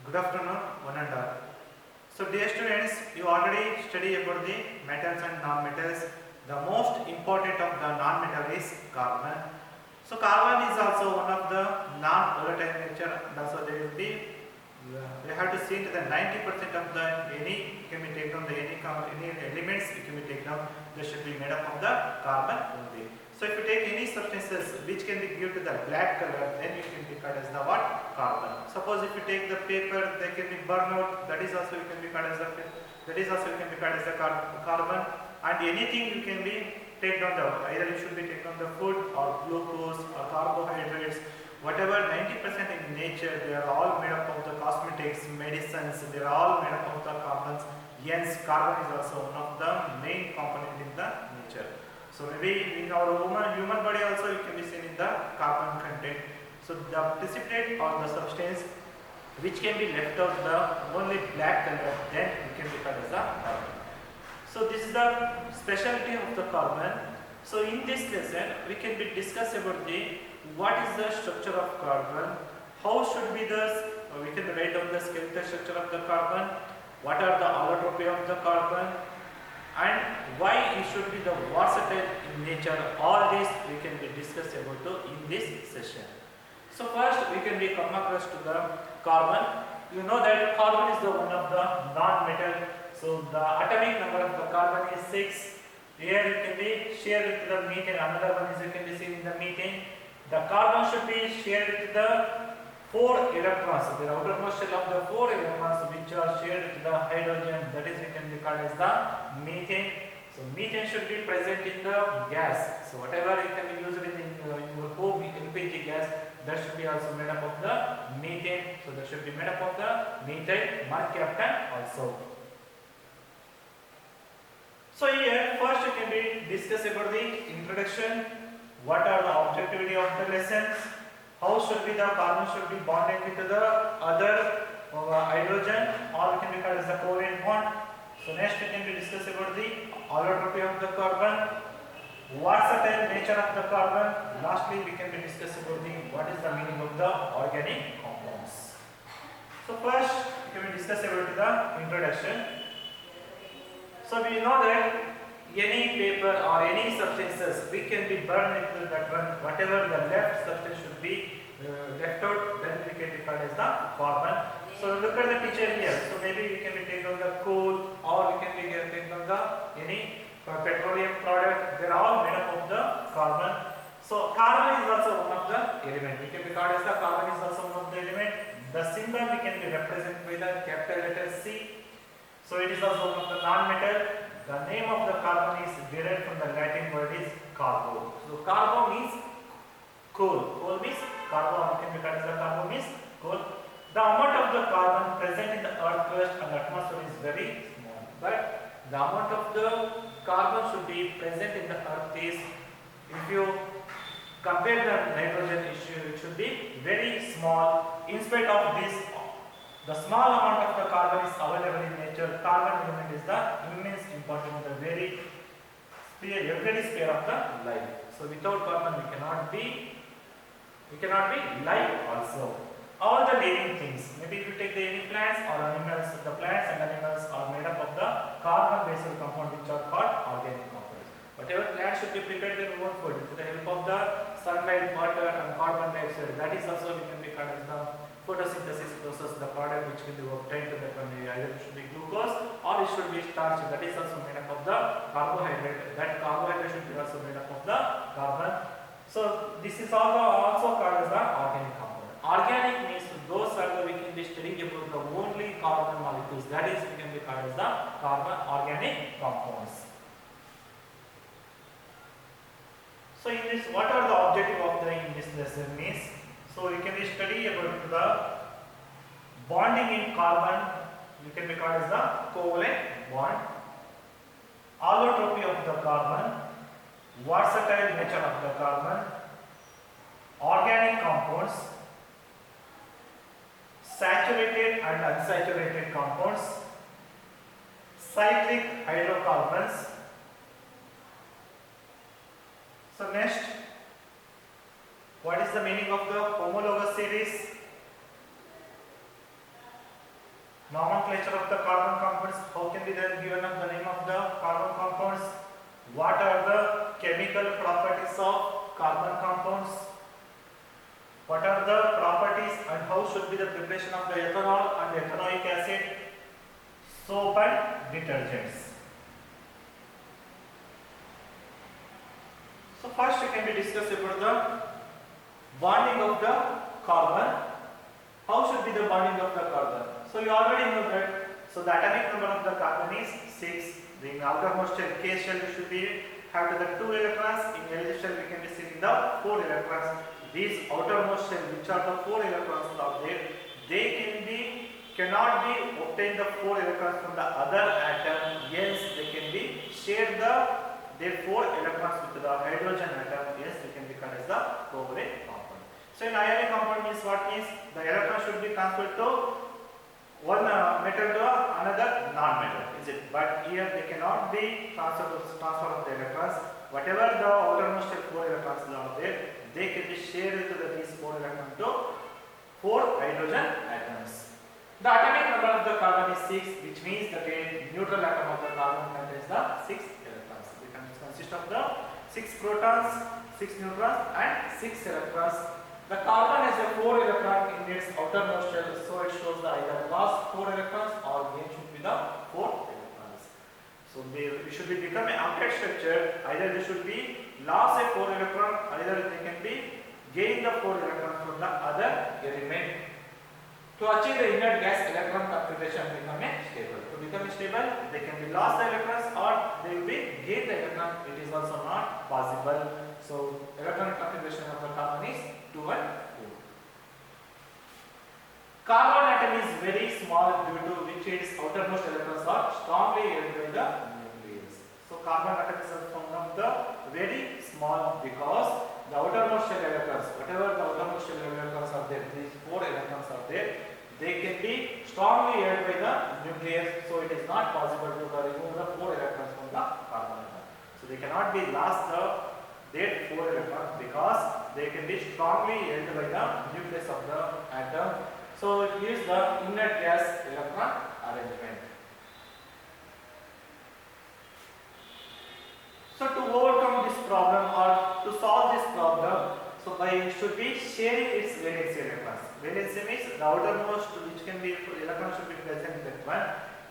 Good afternoon, one and all. So, dear students, you already studied about the metals and non-metals. The most important of the non-metal is carbon. So, carbon is also one of the non-volatile nature, and also there will be we have to see that 90% of the any can be taken the any elements it can be taken up. They should be made up of the carbon only. So if you take any substances which can be given to the black color, then you can be called as the what? Carbon. Suppose if you take the paper, they can be burned out. That is also you can be called as the carbon. And anything you can be take down the either it should be taken on the food or glucose or carbohydrates. Whatever 90% in nature, they are all made up of the cosmetics, medicines. They are all made up of the carbons. Hence, carbon is also one of the main component in the nature. So maybe in our human body also it can be seen in the carbon content. So the precipitate or the substance which can be left out the only black color, then it can be called as the carbon. So this is the specialty of the carbon. So in this lesson we can be discuss about the what is the structure of carbon, how should be the we can write down the skeletal structure of the carbon, what are the allotropy of the carbon, and why it should be the versatile in nature. All this we can be discussed about in this session. So first we can be come across to the carbon. You know that carbon is the one of the non-metal. So the atomic number of the carbon is 6. Here you can be shared with the methane. Another one is you can be seen in the methane. The carbon should be shared with the 4 electrons. The outermost shell of the 4 electrons which are shared with the hydrogen, that is we can be called as the methane. So methane should be present in the gas. So whatever you can be used in your home LPG gas, that should be also made up of the methane. So that should be made up of the methyl mercaptan also. So here first you can be discuss about the introduction. What are the objectivity of the lessons? How should be the carbon should be bonded with the other hydrogen, or we can be called as the covalent bond. So next we can be discuss about the allotropy of the carbon, versatile nature of the carbon. Lastly we can be discuss about the what is the meaning of the organic compounds. So first we can be discuss about the introduction. So we know that any paper or any substances we can be burned into that one. Whatever the left substance should be left out, then we can be called as the carbon. So look at the picture here. So maybe we can be taken on the coal, or we can be taken on the any petroleum product. They are all made up of the carbon. So carbon is also one of the element. We can be called as the carbon is also one of the element. The symbol we can be represented by the capital letter C. So it is also one of the non-metal. The name of the carbon is derived from the Latin word is carbo. So carbo means coal. Coal means carbo. Can be called as the carbo means coal. The amount of the carbon present in the earth crust and atmosphere is very small. But the amount of the carbon should be present in the earth is, if you compare the nitrogen issue, it should be very small. In spite of this, the small amount of the carbon is available in nature. Carbon element is the immense important, the very every sphere of the life. So without carbon we cannot be life also. All the living things, maybe if you take the any plants or animals, the plants and animals are made up of the carbon based compound which are called organic compounds. Whatever plants should be prepared their own food with the help of the sunlight, water and carbon dioxide. That is also we can be called as the photosynthesis process, the product which can be obtained to that one, either it should be glucose or it should be starch. That is also made up of the carbohydrate. That carbohydrate should be also made up of the carbon. So this is also called as the organic compound. Organic means those are the we can be studying about the only carbon molecules. That is we can be called as the carbon organic compounds. So in this, what are the objective of the in this lesson means? So we can be study about the bonding in carbon. We can be called as the covalent bond, allotropy of the carbon, versatile nature of the carbon, organic compounds, saturated and unsaturated compounds, cyclic hydrocarbons. So next, what is the meaning of the homologous series? Nomenclature of the carbon compounds. How can be then given up the name of the carbon compounds? What are the chemical properties of carbon compounds? What are the properties and how should be the preparation of the ethanol and ethanoic acid, soap and detergents? So first we can be discussed about the bonding of the carbon. How should be the bonding of the carbon? So you already know that. So the atomic number of the carbon is 6. The outermost shell K shell should be have to the 2 electrons. In L shell we can be seeing the 4 electrons. These outermost shell, which are the 4 electrons are there, they cannot be obtained the 4 electrons from the other atom. Yes, they can be shared their 4 electrons with the hydrogen atom. Yes, they can be called as the covalent compound. So in ionic compound means what means the electron should be transferred to one metal to another non-metal, is it? But here they cannot be transfer of the electrons. Whatever the outermost 4 electrons are there, they can be shared with these 4 electrons to 4 hydrogen atoms. The atomic number of the carbon is 6, which means that a neutral atom of the carbon contains the 6 electrons. It consists of the 6 protons, 6 neutrons and 6 electrons. The carbon has a 4 electron in its outermost shell, so it shows the either lost 4 electrons or gain should be the 4 electrons. So they should be become an octet structure. Either they should be lost a 4 electron, either they can be gain the 4 electrons from the other element. To achieve the inert gas electron configuration become a stable. To become stable, they can be lost the electrons or they will be gain the electron. It is also not possible. So electron configuration of the carbon is 2 and 4. Carbon atom is very small due to which its outermost electrons are strongly held by the nucleus. So carbon atom is found of the very small because the outermost shell electrons, whatever the outermost shell electrons are there, these 4 electrons are there, they can be strongly held by the nucleus. So it is not possible to remove the 4 electrons from the carbon atom. So they cannot be lost their 4 electrons because they can be strongly held by the nucleus of the atom. So it gives the inert gas electron arrangement. So to overcome this problem or to solve this problem, so it should be sharing its valency electrons. Valency means the outermost which can be electron should be present in that one.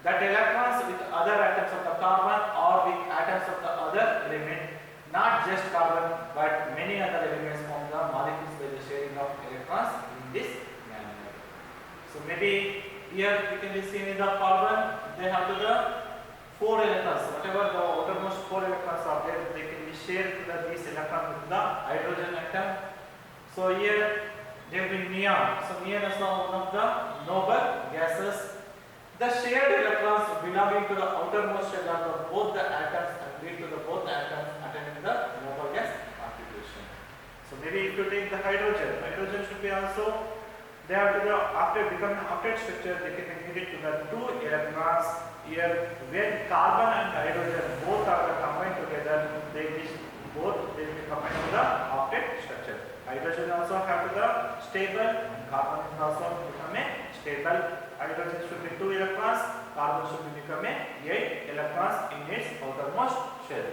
That electrons with other atoms of the carbon or with atoms of the other element, not just carbon but many other elements form the molecules by the sharing of electrons in this manner. So maybe here we can be seen in the carbon, they have the 4 electrons. Whatever the outermost 4 electrons are there, they can be shared these electrons with the hydrogen atom. So here there will be neon. So neon is now one of the noble gases. The shared electrons belonging to the outermost shell of both the atoms and lead to the both atoms attaining the noble gas configuration. So maybe if you take the hydrogen should be also they have to the after becoming octet structure, they can be needed to the 2 electrons. Here when carbon and hydrogen both are combined together, they will be combined to the octet structure. Hydrogen also have to the stable and carbon also become a stable. Hydrogen should be 2 electrons, carbon should be become a 8 electrons in its outermost shell.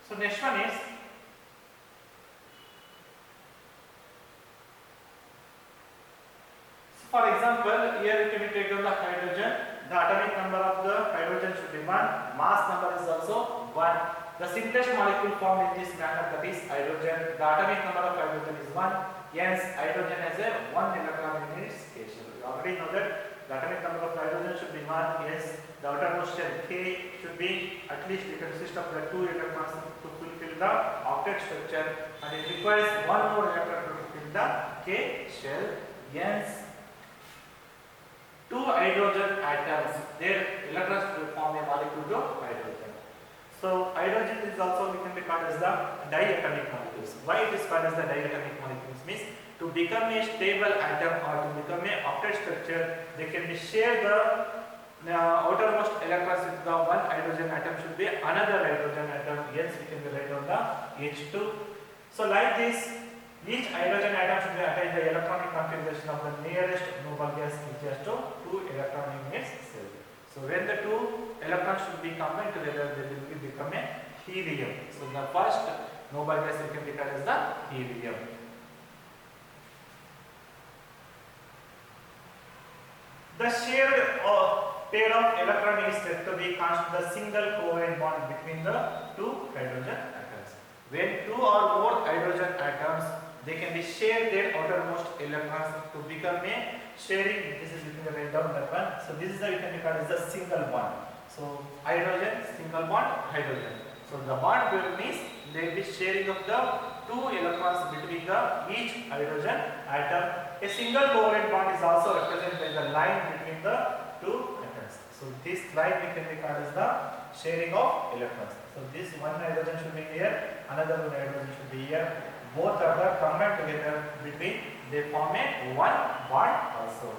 So next one is for example, here we can take on the hydrogen. The atomic number of the hydrogen should be 1. Mass number is also 1. The simplest molecule formed in this manner, that is hydrogen. The atomic number of hydrogen is 1. Hence, hydrogen has a 1 electron in its K shell. We already know that the atomic number of hydrogen should be 1. Yes, the outermost shell K should be at least it consists of the 2 electrons to fulfill the octet structure, and it requires 1 more electron to fulfill the K shell. Hence, 2 hydrogen atoms, their electrons will form a molecule to hydrogen. So hydrogen is also we can be called as the diatomic molecules. Why it is called as the diatomic molecules means to become a stable atom or to become a octet structure, they can be share the outermost electrons with the 1 hydrogen atom should be another hydrogen atom. Hence we can be write on the H2. So like this, each hydrogen atom should be attached the electronic configuration of the nearest noble gas equals to 2 electron units cell. So when the two electrons should be combined together, they will become a helium. So the first noble gas we can declare as the helium. The shared pair of electron is said to be the single covalent bond between the two hydrogen atoms. When two or more hydrogen atoms, they can be share their outermost electrons to become a sharing. This is you can write down that one. So this is the you can call as the single bond. So hydrogen, single bond, hydrogen. So the bond means they will be sharing of the two electrons between the each hydrogen atom. A single covalent bond is also represented by the line between the two atoms. So this line we can call as the sharing of electrons. So this one hydrogen should be here, another one hydrogen should be here. Both are the combined together between, they form a one bond also.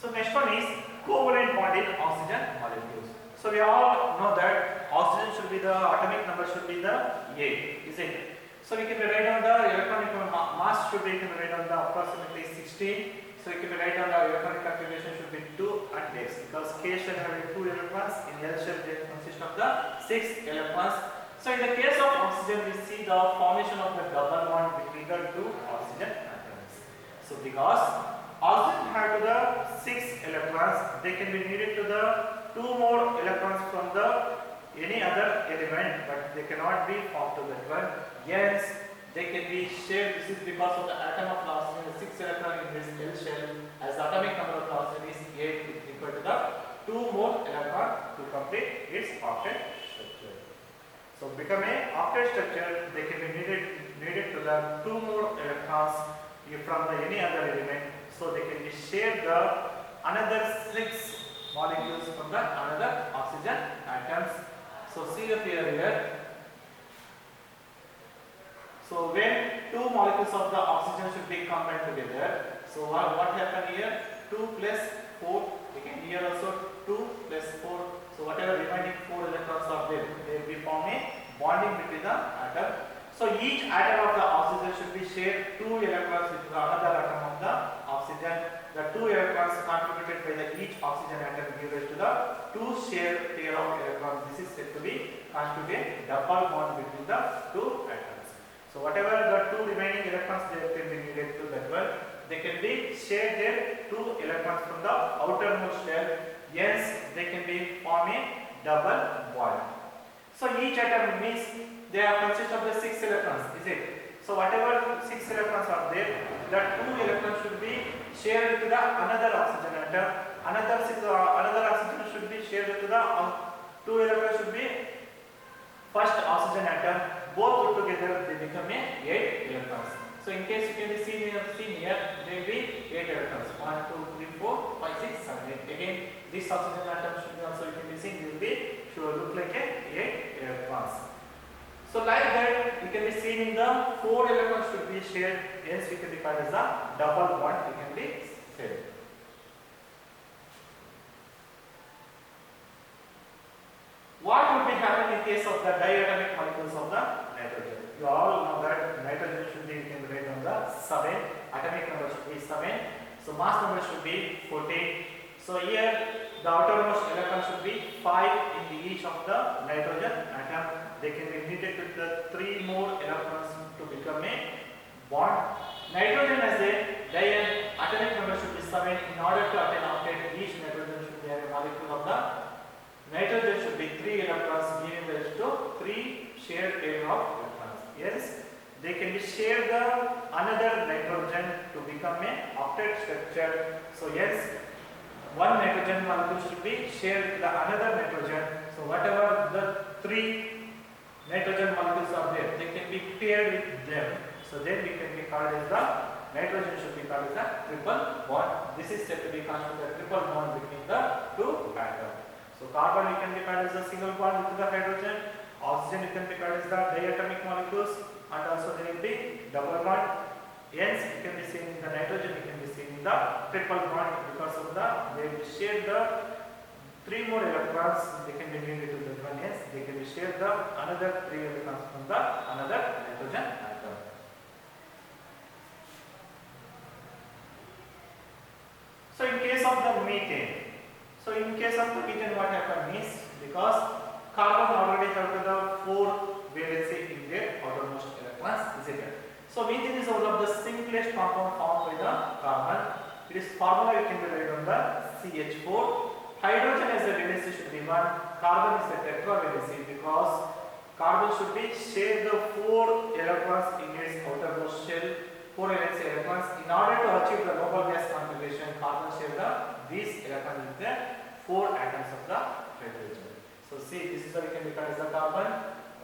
So next one is covalent bond in oxygen molecules. So we all know that oxygen should be the atomic number should be the 8, is it? So we can write down the electronic mass should be write down the approximately 16. So we can write down the electronic configuration should be 2 and X because K shell having 2 electrons, in L shell they consist of the 6 electrons. So in the case of oxygen we see the formation of the double bond between the two oxygen atoms. So because oxygen have to the 6 electrons, they can be needed to the 2 more electrons from the any other element, but they cannot be formed to that one. Yes, they can be shared. This is because of the atom of oxygen, the 6 electron in this L shell, as the atomic number of oxygen is 8, is equal to the 2 more electron to complete its octet structure. So become a octet structure, they can be needed to the 2 more electrons from the any other element. So they can be shared the another 6 molecules from the another oxygen atoms. So see the figure here. So when two molecules of the oxygen should be combined together, so what happened here? 2 plus 4, again here also 2 plus 4. So whatever remaining 4 electrons are there, they will be forming bonding between the atom. So each atom of the oxygen should be shared 2 electrons with the another atom of the oxygen. The 2 electrons contributed by the each oxygen atom give rise to the 2 shared pair of electrons. This is said to be constitute a double bond between the 2 atoms. So whatever the 2 remaining electrons they can be needed to that one, they can be shared their 2 electrons from the outermost shell. Hence they can be forming double bond. So each atom means they are consist of the 6 electrons, is it? So whatever 6 electrons are there, the 2 electrons should be shared to the another oxygen atom. Another oxygen should be shared to the 2 electrons should be first oxygen atom. Both put together they become a 8 electrons. So in case you can be seen here, they will be 8 electrons. 1, 2, 3, 4, 5, 6, 7, 8. Again, this oxygen atom should be also you can be seen, will be should look like a 8 electrons. So like that, you can be seen in the 4 electrons should be shared. Hence we can be called as a double bond. It can be said. What would be happening in case of the diatomic molecules of the nitrogen? You all know that nitrogen should be, you can write on the 7, atomic number should be 7, so mass number should be 14. So here the outermost electron should be 5 in each of the nitrogen atom. They can be needed with the 3 more electrons to become a bond. Nitrogen as a atomic number should be 7. In order to attain octet, each nitrogen should be a molecule of the nitrogen should be 3 electrons, giving rise to 3 shared pair of electrons. Yes, they can be shared the another nitrogen to become a octet structure. So yes, one nitrogen molecule should be shared with the another nitrogen. So whatever the 3 nitrogen molecules are there, they can be paired with them. So then we can be called as the nitrogen should be called as a triple bond. This is said to be constituted a triple bond between the 2 atoms. So carbon you can be called as a single bond with the hydrogen, oxygen you can be called as the diatomic molecules, and also there will be double bond. Hence you can be seen in the nitrogen, you can be seen in the triple bond because of the they will share the 3 more electrons they can be made into that one s, they can be shared the another 3 electrons from the another nitrogen atom. So in case of the methane, what happens is, because carbon already have the 4 valency in their outermost electrons, is it? So methane is one of the simplest compound formed by the carbon. Its formula you can be write on the CH4. Hydrogen as a valency should be 1. Carbon is a tetravalency because carbon should be share the 4 electrons in its outermost shell. 4 valency electrons. In order to achieve the noble gas configuration, carbon share these electrons with the 4 atoms of the hydrogen. So see, this is how we can define as the carbon.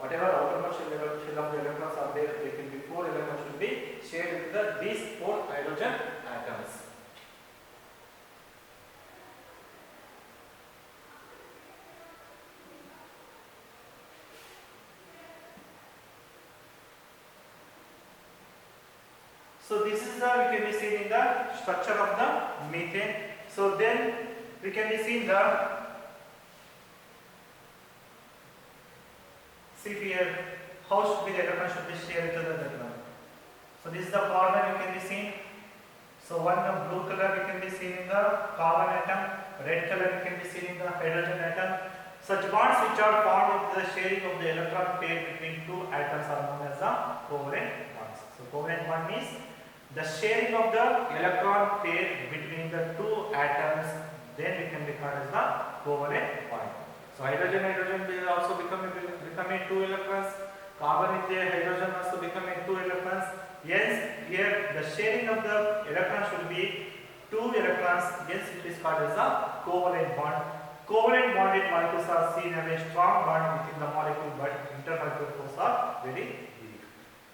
Whatever outermost shell of the electrons are there, they can be 4 electrons should be shared with these 4 hydrogen atoms. So this is the we can be seen in the structure of the methane. So then we can be seen the, see here how should be the electron should be shared to the other one. So this is the carbon you can be seen. So one blue color we can be seen in the carbon atom, red color you can be seen in the hydrogen atom. Such bonds which are formed with the sharing of the electron pair between 2 atoms are known as the covalent bonds. So covalent bond means the sharing of the electron pair between the 2 atoms, then we can record as the covalent bond. So hydrogen will also become 2 electrons. Carbon with the hydrogen also becoming 2 electrons. Yes, here the sharing of the electrons should be 2 electrons. Yes, it is called as a covalent bond. Covalent bonded molecules are seen as a strong bond within the molecule, but intermolecular force are very weak.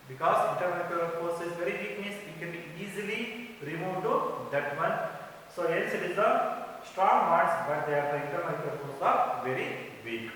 Because intermolecular force is very weak means it can be easily removed to that one. So hence it is the strong bonds, but their intermolecular force are very weak.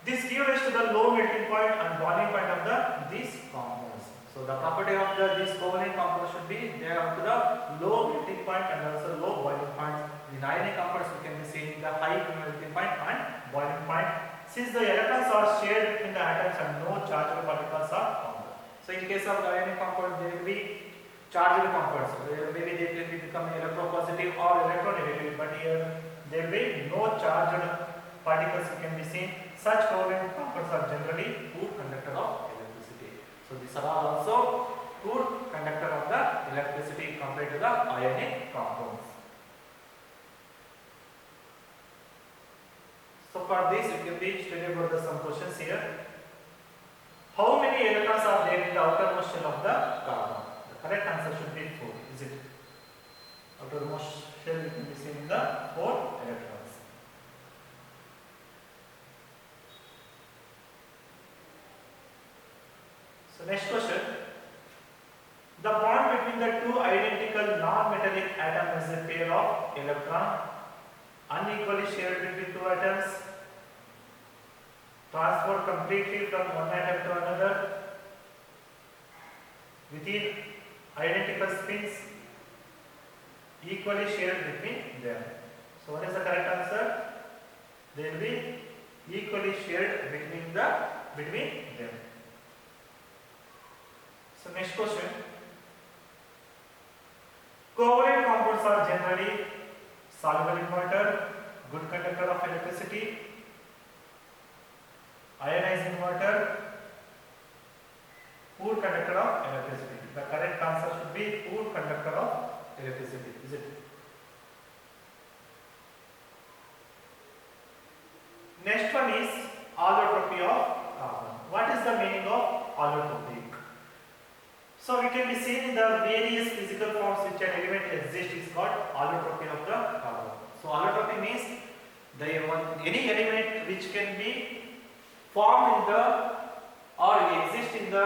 This gives rise to the low melting point and boiling point of these compounds. So the property of these covalent compounds should be they have to the low melting point and also low boiling point. In ionic compounds we can be seeing the high melting point and boiling point. Since the electrons are shared between the atoms and no charged particles are found. So in case of the ionic compound there will be charged compounds. Maybe they can become electropositive or electronegative, but here there will be no charged particles you can be seen. Such covalent compounds are generally good conductor of electricity. So these are also good conductor of the electricity compared to the ionic compounds. So for this you can be studying about some questions here. How many electrons are there in the outermost shell of the carbon? The correct answer should be 4. Is it? Outermost shell you can be seen in the 4 electrons. So next question. The bond between the 2 identical non-metallic atoms is a pair of electron unequally shared between 2 atoms, transferred completely from one atom to another within identical spins, equally shared between them. So what is the correct answer? They will be equally shared between them. So next question. Covalent compounds are generally soluble in water, good conductor of electricity, ionizing water, poor conductor of electricity. The correct answer should be poor conductor of electricity. Is it? Next one is allotropy of carbon. What is the meaning of allotropy? So we can be seen in the various physical forms which an element exists is called allotropy of the carbon. So allotropy means any element which can be formed in the or exist in the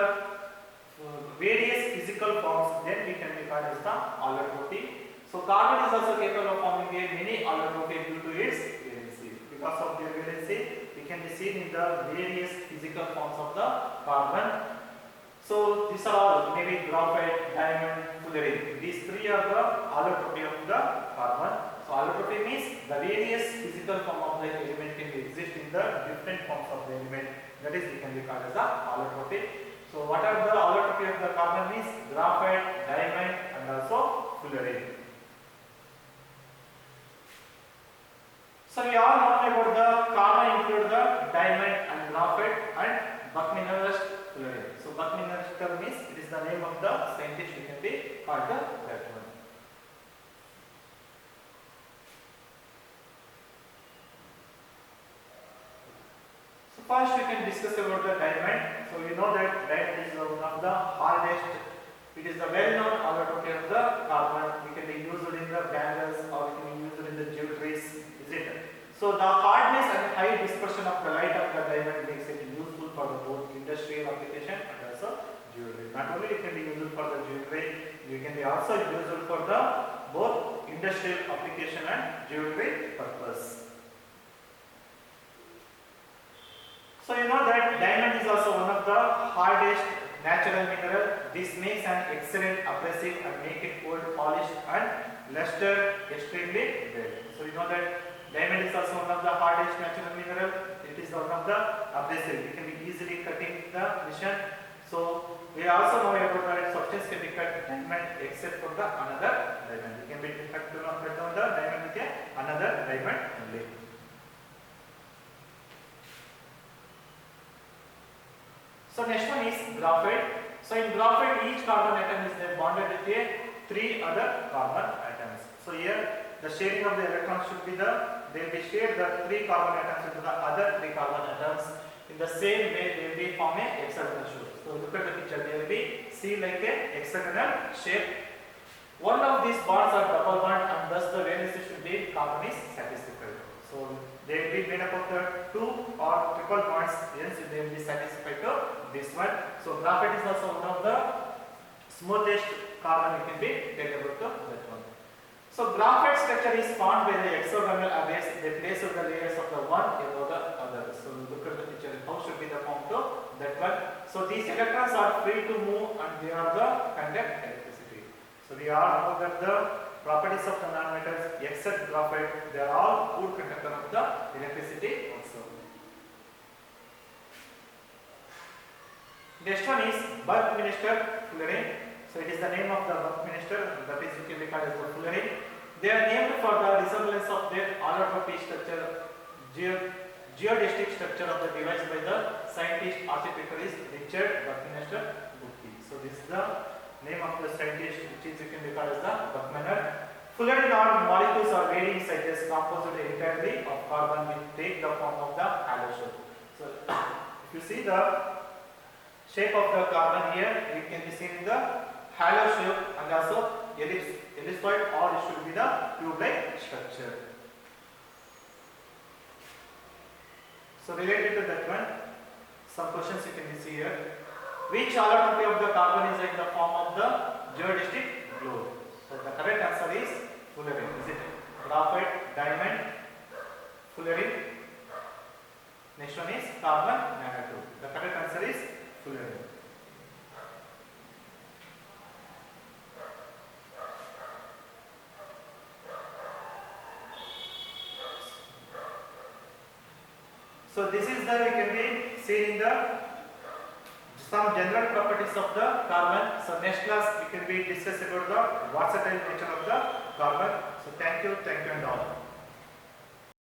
various physical forms, then we can regard as the allotropy. So carbon is also capable of forming a mini allotropy due to its valency. Because of their valency, we can be seen in the various physical forms of the carbon. So these are all maybe graphite, diamond, fullerene. These three are the allotropy of the carbon. So allotropy means the various physical form of the element can exist in the different forms of the element. That is, it can be called as the allotropy. So what are the allotropy of the carbon means graphite, diamond, and also fullerene. So we all know about the carbon include the diamond and graphite and Buckminster fullerene. So Buckminster means it is the name of the scientist who can be called that one. So first we can discuss about the diamond. So you know that diamond is one of the hardest. It is the well-known allotropy of the carbon. It can be used in the bangles or it can be used in the jewelries. Is it? So the hardness and high dispersion of the light of the diamond makes it useful for the both industrial application and also jewelry. Not only it can be useful for the jewelry, it can be also useful for the both industrial application and jewelry purpose. So you know that diamond is also one of the hardest natural mineral. This makes an excellent abrasive and make it gold polished and luster extremely well. So you know that diamond is also one of the hardest natural mineral. It is one of the abrasive. It can be easily cutting the mission. So we also know about that substance can be cut diamond except for the another diamond. It can be cut down the diamond with another diamond only. So next one is graphite. So in graphite, each carbon atom is then bonded with three other carbon atoms. So here the sharing of the electrons should be they will be shared the three carbon atoms into the other three carbon atoms. In the same way, they will be form a hexagonal shape. So look at the picture. They will be see like a hexagonal shape. One of these bonds are double bond, and thus the valency should be carbon is satisfied. So they will be made up of the two or triple bonds. Hence they will be satisfied to this one. So graphite is also one of the smoothest carbon you can be taken about to that one. So graphite structure is formed by the hexagonal arrays. They place the layers of the one above the other. So look at the picture. How should be the form to that one? So these electrons are free to move and they are the conduct electricity. So we all know that the properties of the nanometals except graphite, they are all good conductor of the electricity also. Next one is Buckminster fullerene. So it is the name of the Buckminster, that is usually called as the fullerene. They are named for the resemblance of their allotropy structure, geodesic structure of the device by the scientist architecturist Richard Buckminster Buckley. So this is the name of the scientist, which is you can be called as the Buckminster. Fullerene are molecules or varying sizes composed entirely of carbon which take the form of the halo shape. So if you see the shape of the carbon here, it can be seen in the halo shape and also ellipsoid, or it should be the tube-like structure. So related to that one, some questions you can see here. Which allotropy of the carbon is in the form of the geodesic globe? So the correct answer is fullerene. Is it graphite, diamond, fullerene? Next one is carbon nanotube. The correct answer is fullerene. So this is the, we can be seen in the some general properties of the carbon. So next class we can be discuss about the versatile nature of the carbon. So thank you and all.